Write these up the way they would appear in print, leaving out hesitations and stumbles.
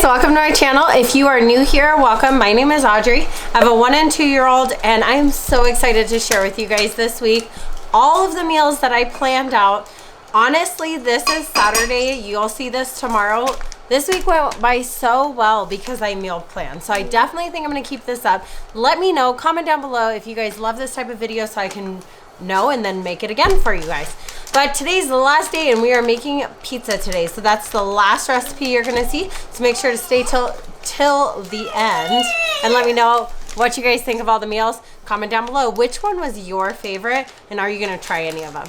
welcome to my channel. If you are new here, welcome. My name is Audrey. I have a 1 and 2 year old and I am so excited to share with you guys this week all of the meals that I planned out. Honestly, this is Saturday. You'll see this tomorrow. This week went by so well because I meal planned. So I definitely think I'm gonna keep this up. Let me know, comment down below if you guys love this type of video so I can know and then make it again for you guys. But today's the last day and we are making pizza today. So that's the last recipe you're gonna see. So make sure to stay till the end and let me know what you guys think of all the meals. Comment down below which one was your favorite and are you gonna try any of them?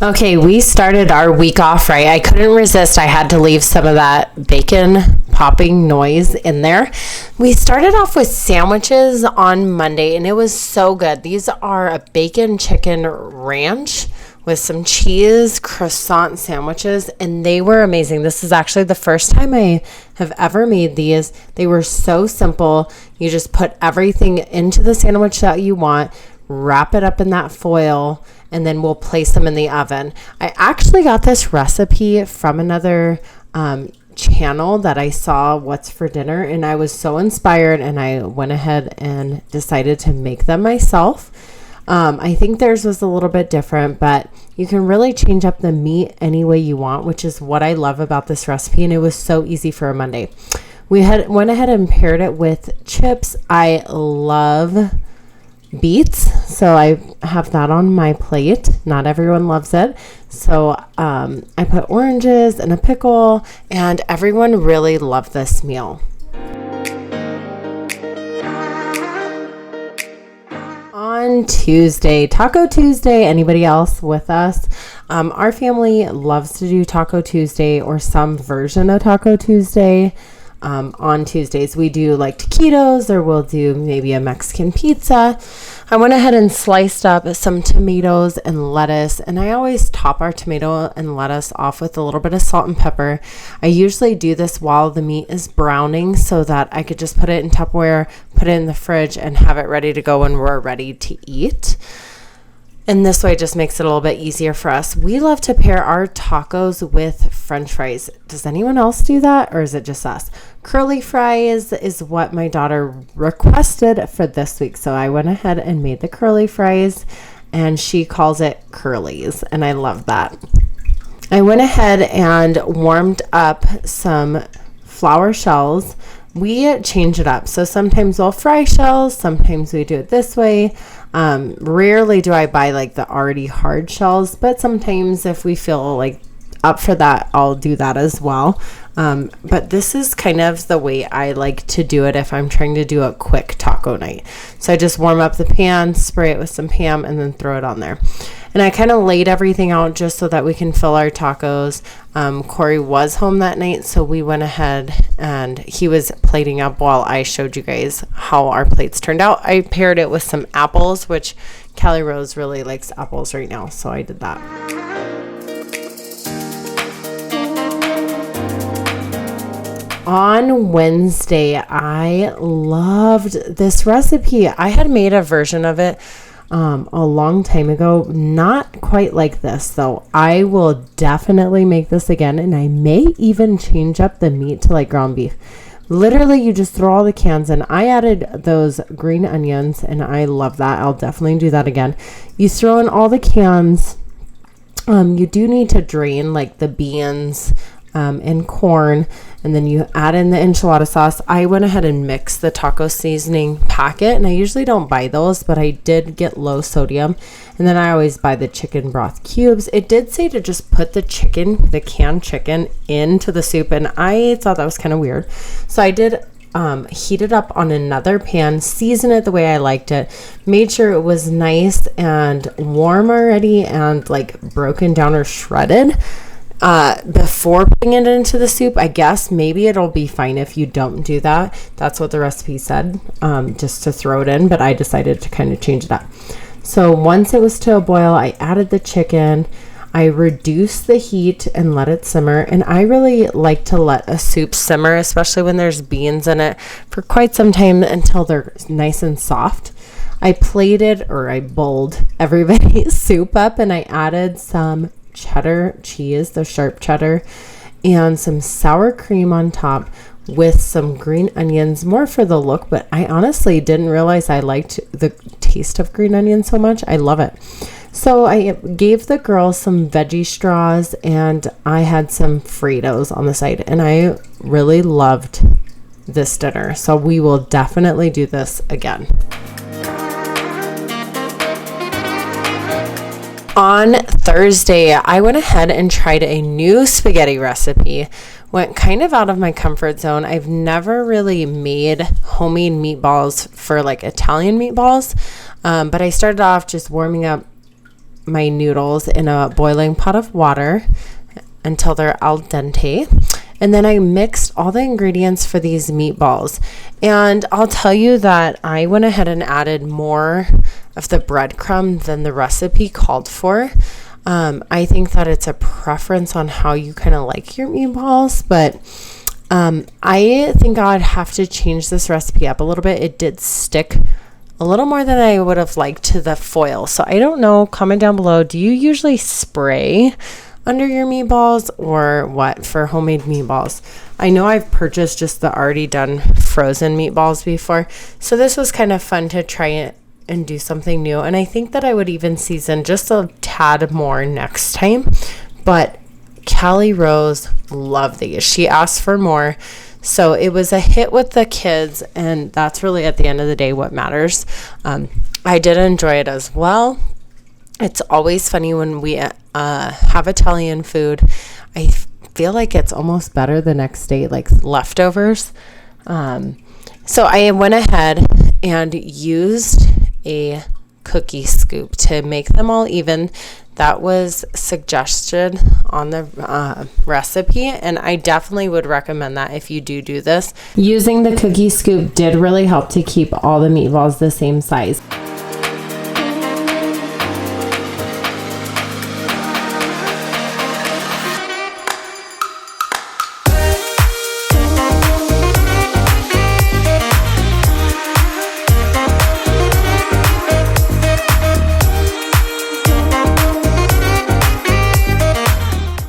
Okay, we started our week off right. I couldn't resist. I had to leave some of that bacon popping noise in there. We started off with sandwiches on Monday and it was so good. These are a bacon chicken ranch with some cheese croissant sandwiches and they were amazing. This is actually the first time I have ever made these. They were so simple. You just put everything into the sandwich that you want, wrap it up in that foil, and then we'll place them in the oven. I actually got this recipe from another channel that I saw, What's for Dinner, and I was so inspired and I went ahead and decided to make them myself. I think theirs was a little bit different, but you can really change up the meat any way you want, which is what I love about this recipe, and it was so easy for a Monday. We went ahead and paired it with chips. I love beets, so I have that on my plate. Not everyone loves it, so I put oranges and a pickle, and everyone really loved this meal. On Tuesday, Taco Tuesday. Anybody else with us? Our family loves to do Taco Tuesday or some version of Taco Tuesday. On Tuesdays we do like taquitos, or we'll do maybe a Mexican pizza. I went ahead and sliced up some tomatoes and lettuce, and I always top our tomato and lettuce off with a little bit of salt and pepper. I usually do this while the meat is browning so that I could just put it in Tupperware, put it in the fridge, and have it ready to go when we're ready to eat. And this way it just makes it a little bit easier for us. We love to pair our tacos with French fries. Does anyone else do that, or is it just us? Curly fries is what my daughter requested for this week. So I went ahead and made the curly fries, and she calls it curlies, and I love that. I went ahead and warmed up some flour shells. We change it up. So sometimes we'll fry shells, sometimes we do it this way. Rarely do I buy like the already hard shells, but sometimes if we feel like up for that, I'll do that as well. But this is kind of the way I like to do it if I'm trying to do a quick taco night. So I just warm up the pan, spray it with some Pam, and then throw it on there. And I kind of laid everything out just so that we can fill our tacos. Corrie was home that night, so we went ahead and he was plating up while I showed you guys how our plates turned out. I paired it with some apples, which Callie Rose really likes apples right now, so I did that. On Wednesday, I loved this recipe. I had made a version of it a long time ago, not quite like this though. I will definitely make this again, and I may even change up the meat to like ground beef. Literally, you just throw all the cans in. I added those green onions and I love that. I'll definitely do that again. You throw in all the cans. You do need to drain like the beans and corn, and then you add in the enchilada sauce. I went ahead and mixed the taco seasoning packet, and I usually don't buy those, but I did get low sodium, and then I always buy the chicken broth cubes. It did say to just put the canned chicken into the soup, and I thought that was kind of weird, so I did heat it up on another pan, season it the way I liked it, made sure it was nice and warm already and like broken down or shredded. Before putting it into the soup. I guess maybe it'll be fine if you don't do that. That's what the recipe said, just to throw it in, but I decided to kind of change it up. So once it was to a boil, I added the chicken. I reduced the heat and let it simmer. And I really like to let a soup simmer, especially when there's beans in it, for quite some time until they're nice and soft. I bowled everybody's soup up, and I added some cheddar cheese, the sharp cheddar, and some sour cream on top with some green onions, more for the look, but I honestly didn't realize I liked the taste of green onions so much. I love it. So I gave the girls some veggie straws, and I had some Fritos on the side, and I really loved this dinner. So we will definitely do this again. On Thursday, I went ahead and tried a new spaghetti recipe. Went kind of out of my comfort zone. I've never really made homemade meatballs for like Italian meatballs, but I started off just warming up my noodles in a boiling pot of water until they're al dente. And then I mixed all the ingredients for these meatballs. And I'll tell you that I went ahead and added more of the breadcrumb than the recipe called for. I think that it's a preference on how you kind of like your meatballs, but I think I'd have to change this recipe up a little bit. It did stick a little more than I would have liked to the foil. So I don't know, comment down below, do you usually spray under your meatballs or what for homemade meatballs? I know I've purchased just the already done frozen meatballs before, so this was kind of fun to try it and do something new. And I think that I would even season just a tad more next time. But Callie Rose loved these. She asked for more. So it was a hit with the kids, and that's really at the end of the day what matters. I did enjoy it as well. It's always funny when we have Italian food. I feel like it's almost better the next day, like leftovers. So I went ahead and used a cookie scoop to make them all even. That was suggested on the recipe, and I definitely would recommend that if you do this. Using the cookie scoop did really help to keep all the meatballs the same size.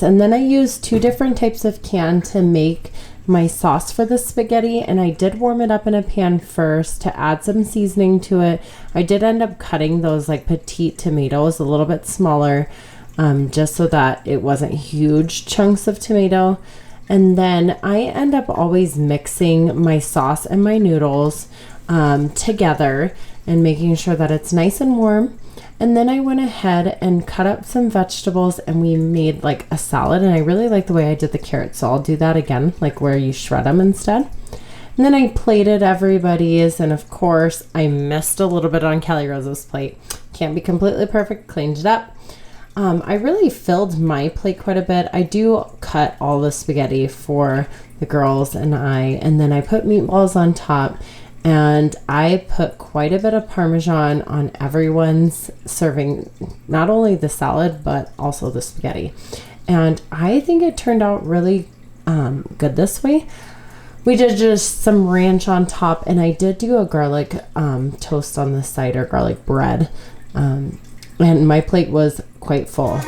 And then I used 2 different types of can to make my sauce for the spaghetti, and I did warm it up in a pan first to add some seasoning to it. I did end up cutting those like petite tomatoes a little bit smaller, just so that it wasn't huge chunks of tomato. And then I end up always mixing my sauce and my noodles together and making sure that it's nice and warm. And then I went ahead and cut up some vegetables, and we made like a salad. And I really like the way I did the carrots, so I'll do that again, like where you shred them instead. And then I plated everybody's, and of course I missed a little bit on Callie Rose's plate. Can't be completely perfect, cleaned it up. I really filled my plate quite a bit. I do cut all the spaghetti for the girls and then I put meatballs on top. And I put quite a bit of Parmesan on everyone's serving, not only the salad, but also the spaghetti. And I think it turned out really good this way. We did just some ranch on top, and I did do a garlic toast on the side, or garlic bread. And my plate was quite full.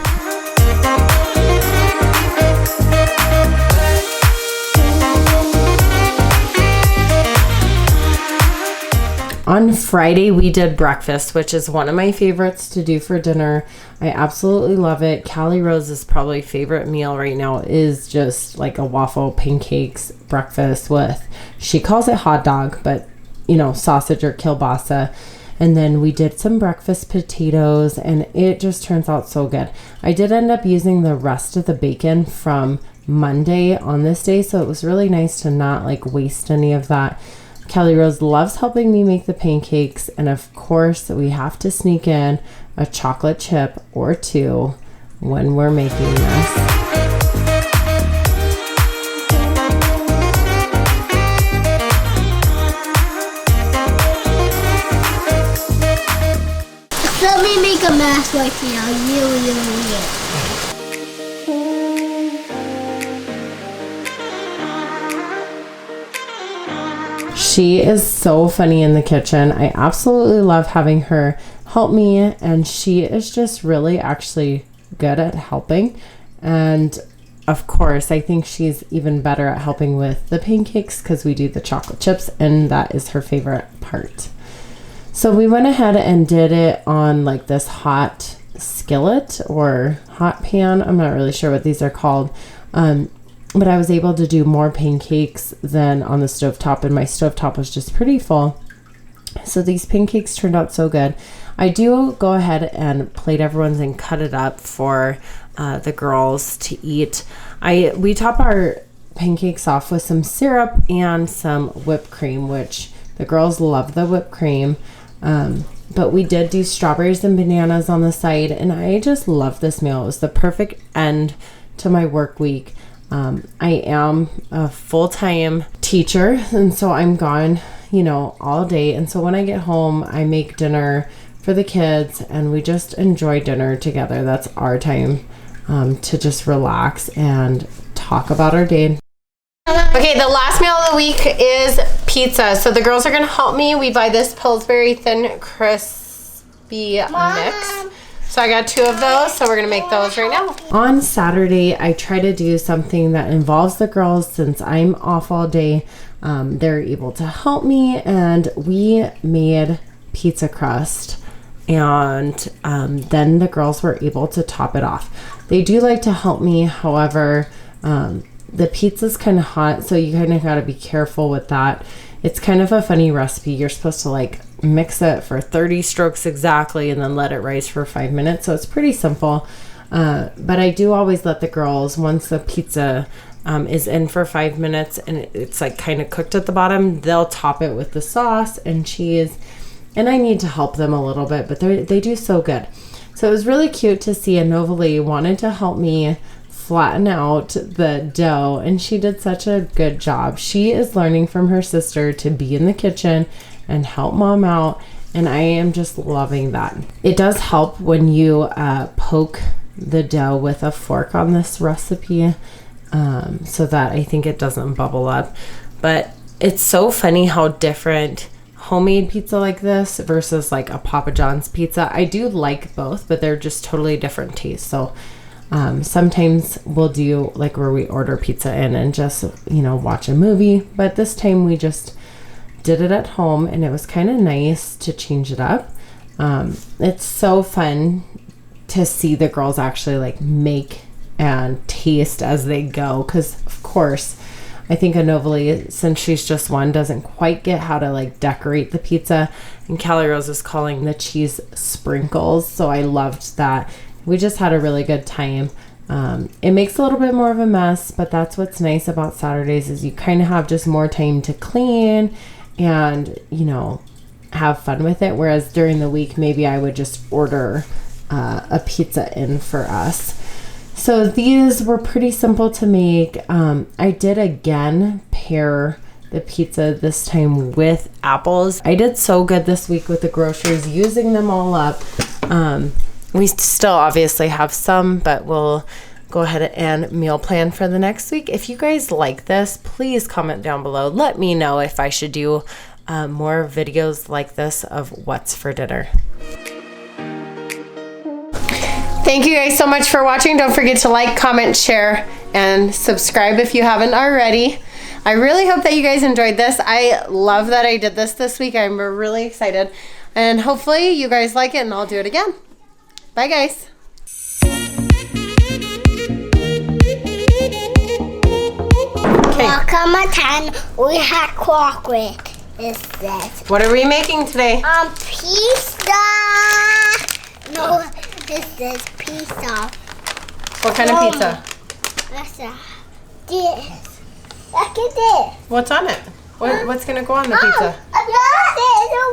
On Friday, we did breakfast, which is one of my favorites to do for dinner. I absolutely love it. Callie Rose's probably favorite meal right now is just like a waffle pancakes breakfast with, she calls it hot dog, but sausage or kielbasa. And then we did some breakfast potatoes, and it just turns out so good. I did end up using the rest of the bacon from Monday on this day, so it was really nice to not like waste any of that. Callie Rose loves helping me make the pancakes, and of course we have to sneak in a chocolate chip or 2 when we're making this. Let me make a mess right now. You. She is so funny in the kitchen. I absolutely love having her help me, and she is just really actually good at helping. And of course, I think she's even better at helping with the pancakes because we do the chocolate chips, and that is her favorite part. So we went ahead and did it on like this hot skillet or hot pan. I'm not really sure what these are called. But I was able to do more pancakes than on the stovetop, and my stovetop was just pretty full. So these pancakes turned out so good. I do go ahead and plate everyone's and cut it up for the girls to eat. We top our pancakes off with some syrup and some whipped cream, which the girls love the whipped cream. But we did do strawberries and bananas on the side, and I just love this meal. It was the perfect end to my work week. I am a full-time teacher, and so I'm gone, all day. And so when I get home, I make dinner for the kids, and we just enjoy dinner together. That's our time to just relax and talk about our day. Okay, the last meal of the week is pizza. So the girls are going to help me. We buy this Pillsbury Thin Crispy mix. So I got 2 of those, so we're going to make those right now. On Saturday, I try to do something that involves the girls since I'm off all day. They're able to help me, and we made pizza crust, and then the girls were able to top it off. They do like to help me, however, the pizza's kind of hot, so you kind of got to be careful with that. It's kind of a funny recipe. You're supposed to mix it for 30 strokes exactly and then let it rise for 5 minutes. So it's pretty simple. But I do always let the girls, once the pizza is in for 5 minutes and it's kind of cooked at the bottom, they'll top it with the sauce and cheese. And I need to help them a little bit, but they do so good. So it was really cute to see Novalee wanted to help me flatten out the dough, and she did such a good job. She is learning from her sister to be in the kitchen and help mom out, and I am just loving that. It does help when you poke the dough with a fork on this recipe, so that I think it doesn't bubble up. But it's so funny how different homemade pizza like this versus a Papa John's pizza. I do like both, but they're just totally different tastes. So sometimes we'll do where we order pizza in and just watch a movie, but this time we just did it at home, and it was kind of nice to change it up. It's so fun to see the girls actually make and taste as they go, because of course I think Novalee, since she's just one, doesn't quite get how to decorate the pizza, and Callie Rose is calling the cheese sprinkles, so I loved that. We just had a really good time. It makes a little bit more of a mess, but that's what's nice about Saturdays is you kind of have just more time to clean and, have fun with it. Whereas during the week, maybe I would just order a pizza in for us. So these were pretty simple to make. I did again pair the pizza this time with apples. I did so good this week with the groceries, using them all up. We still obviously have some, but we'll go ahead and meal plan for the next week. If you guys like this, please comment down below. Let me know if I should do more videos like this of what's for dinner. Thank you guys so much for watching. Don't forget to like, comment, share, and subscribe if you haven't already. I really hope that you guys enjoyed this. I love that I did this week. I'm really excited. And hopefully you guys like it, and I'll do it again. Bye, guys. Welcome to 10. We had clockwork. This is. What are we making today? Pizza. No, this is pizza. What kind of pizza? This. Look at this. What's on it? What's gonna go on the pizza? This is a